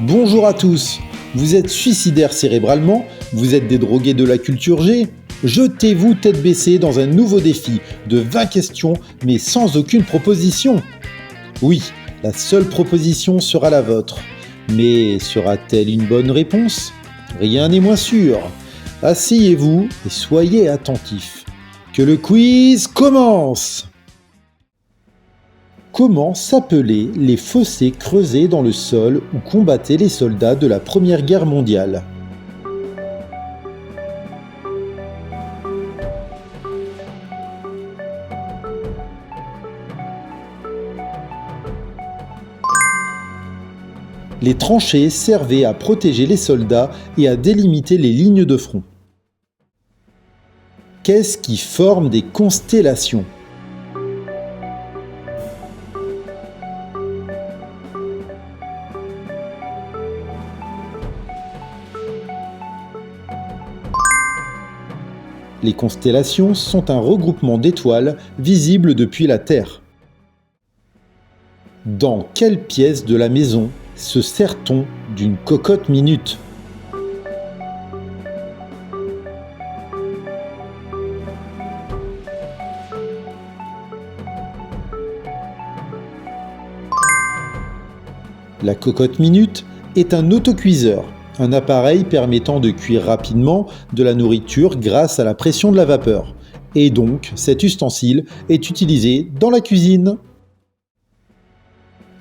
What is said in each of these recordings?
Bonjour à tous. Vous êtes suicidaire cérébralement? Vous êtes des drogués de la culture G? Jetez-vous tête baissée dans un nouveau défi de 20 questions mais sans aucune proposition. Oui, la seule proposition sera la vôtre. Mais sera-t-elle une bonne réponse? Rien n'est moins sûr. Asseyez-vous et soyez attentifs. Que le quiz commence! Comment s'appelaient les fossés creusés dans le sol où combattaient les soldats de la Première Guerre mondiale? Les tranchées servaient à protéger les soldats et à délimiter les lignes de front. Qu'est-ce qui forme des constellations? Les constellations sont un regroupement d'étoiles visibles depuis la Terre. Dans quelle pièce de la maison se sert-on d'une cocotte minute? La cocotte minute est un autocuiseur, un appareil permettant de cuire rapidement de la nourriture grâce à la pression de la vapeur. Et donc, cet ustensile est utilisé dans la cuisine.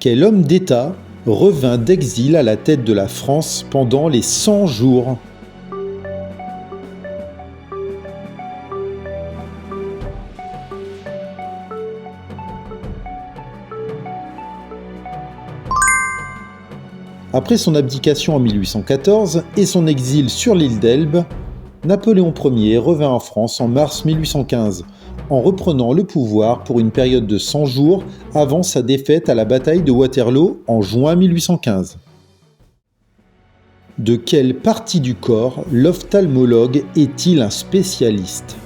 Quel homme d'État revint d'exil à la tête de la France pendant les 100 jours? Après son abdication en 1814 et son exil sur l'île d'Elbe, Napoléon Ier revint en France en mars 1815, en reprenant le pouvoir pour une période de 100 jours avant sa défaite à la bataille de Waterloo en juin 1815. De quelle partie du corps l'ophtalmologue est-il un spécialiste?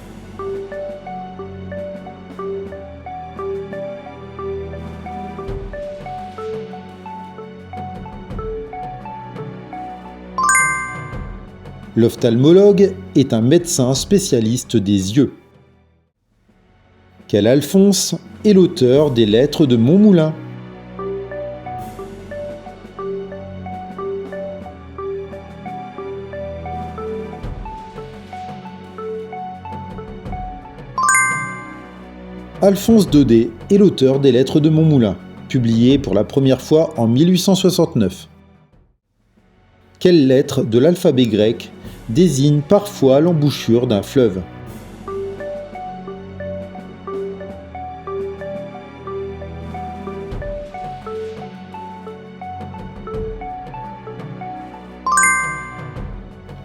L'ophtalmologue est un médecin spécialiste des yeux. Quel Alphonse est l'auteur des Lettres de Montmoulin? Alphonse Daudet est l'auteur des Lettres de Montmoulin, publiées pour la première fois en 1869. Quelle lettre de l'alphabet grec désigne parfois l'embouchure d'un fleuve?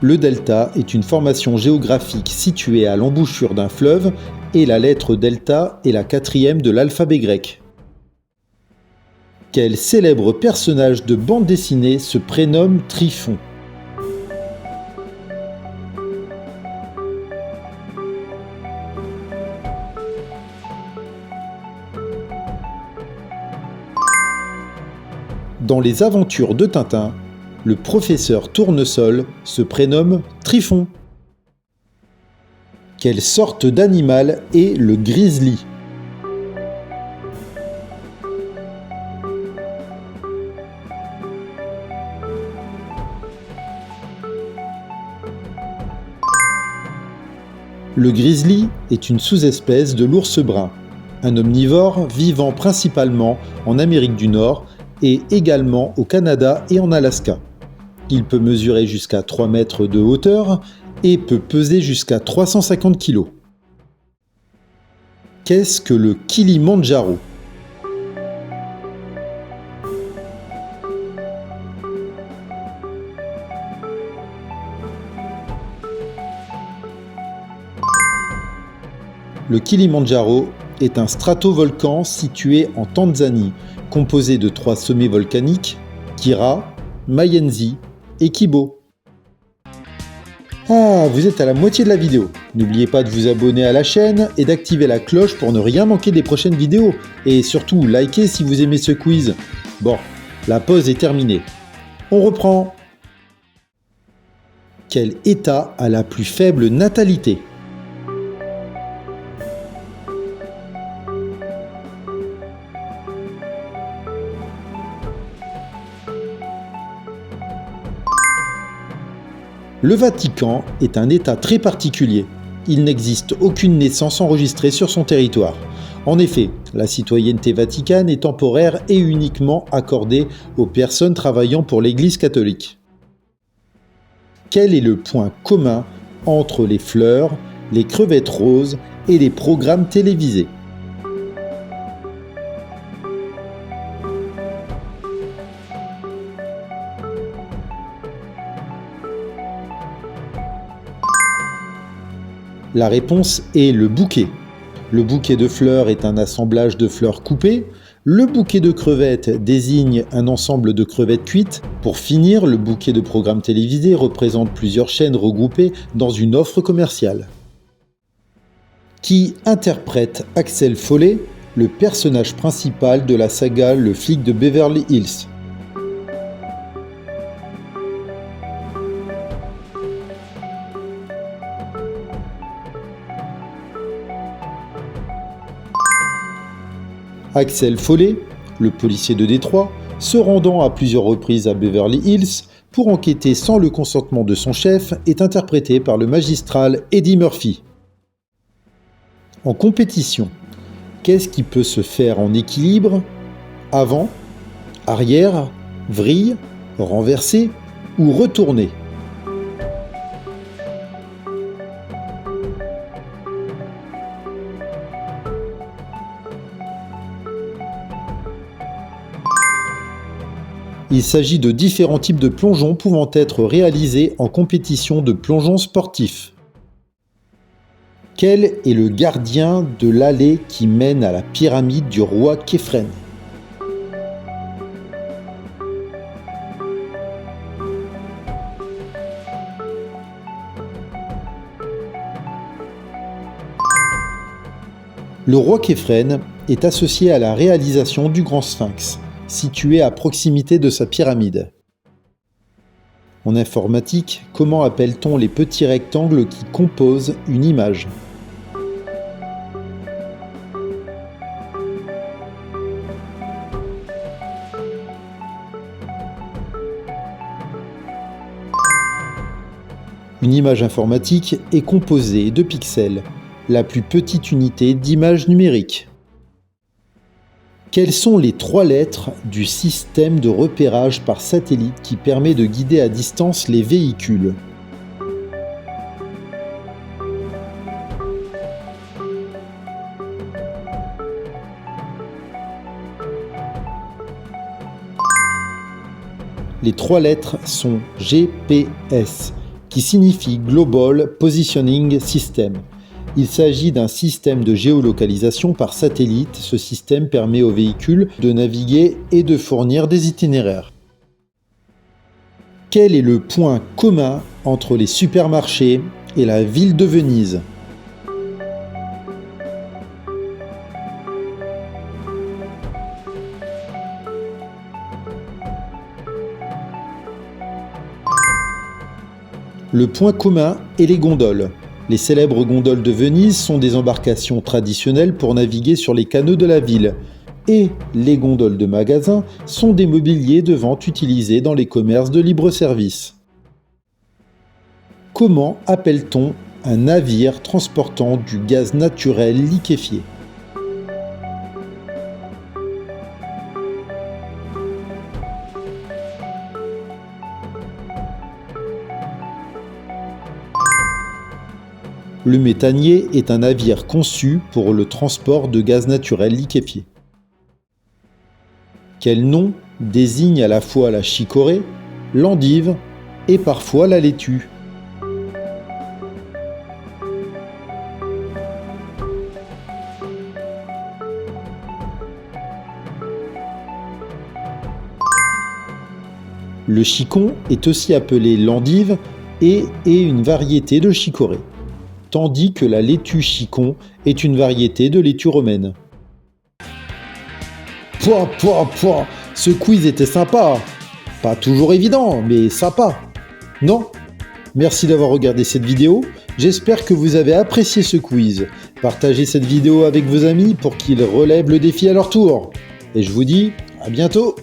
Le delta est une formation géographique située à l'embouchure d'un fleuve et la lettre delta est la 4e de l'alphabet grec. Quel célèbre personnage de bande dessinée se prénomme Trifon? Dans les aventures de Tintin, le professeur Tournesol se prénomme Trifon. Quelle sorte d'animal est le grizzly? Le grizzly est une sous-espèce de l'ours brun, un omnivore vivant principalement en Amérique du Nord et également au Canada et en Alaska. Il peut mesurer jusqu'à 3 mètres de hauteur et peut peser jusqu'à 350 kg. Qu'est-ce que le Kilimandjaro? Le Kilimandjaro est un stratovolcan situé en Tanzanie, composé de 3 sommets volcaniques, Kira, Mayenzi et Kibo. Ah, vous êtes à la moitié de la vidéo. N'oubliez pas de vous abonner à la chaîne et d'activer la cloche pour ne rien manquer des prochaines vidéos. Et surtout, likez si vous aimez ce quiz. Bon, la pause est terminée. On reprend. Quel État a la plus faible natalité ? Le Vatican est un État très particulier. Il n'existe aucune naissance enregistrée sur son territoire. En effet, la citoyenneté vaticane est temporaire et uniquement accordée aux personnes travaillant pour l'Église catholique. Quel est le point commun entre les fleurs, les crevettes roses et les programmes télévisés ? La réponse est le bouquet. Le bouquet de fleurs est un assemblage de fleurs coupées. Le bouquet de crevettes désigne un ensemble de crevettes cuites. Pour finir, le bouquet de programmes télévisés représente plusieurs chaînes regroupées dans une offre commerciale. Qui interprète Axel Foley, le personnage principal de la saga Le flic de Beverly Hills ? Axel Foley, le policier de Détroit, se rendant à plusieurs reprises à Beverly Hills pour enquêter sans le consentement de son chef, est interprété par le magistral Eddie Murphy. En compétition, qu'est-ce qui peut se faire en équilibre ? Avant, arrière, vrille, renversé ou retourné ? Il s'agit de différents types de plongeons pouvant être réalisés en compétition de plongeon sportif. Quel est le gardien de l'allée qui mène à la pyramide du roi Képhren ? Le roi Képhren est associé à la réalisation du Grand Sphinx, situé à proximité de sa pyramide. En informatique, comment appelle-t-on les petits rectangles qui composent une image ? Une image informatique est composée de pixels, la plus petite unité d'image numérique. Quelles sont les 3 lettres du système de repérage par satellite qui permet de guider à distance les véhicules ? Les 3 lettres sont GPS, qui signifie Global Positioning System. Il s'agit d'un système de géolocalisation par satellite. Ce système permet aux véhicules de naviguer et de fournir des itinéraires. Quel est le point commun entre les supermarchés et la ville de Venise ? Le point commun est les gondoles. Les célèbres gondoles de Venise sont des embarcations traditionnelles pour naviguer sur les canaux de la ville. Et les gondoles de magasins sont des mobiliers de vente utilisés dans les commerces de libre-service. Comment appelle-t-on un navire transportant du gaz naturel liquéfié ? Le méthanier est un navire conçu pour le transport de gaz naturel liquéfié. Quel nom désigne à la fois la chicorée, l'endive et parfois la laitue ? Le chicon est aussi appelé l'endive et est une variété de chicorée, tandis que la laitue chicon est une variété de laitue romaine. Pouah, ce quiz était sympa. Pas toujours évident, mais sympa. Non? Merci d'avoir regardé cette vidéo. J'espère que vous avez apprécié ce quiz. Partagez cette vidéo avec vos amis pour qu'ils relèvent le défi à leur tour. Et je vous dis à bientôt!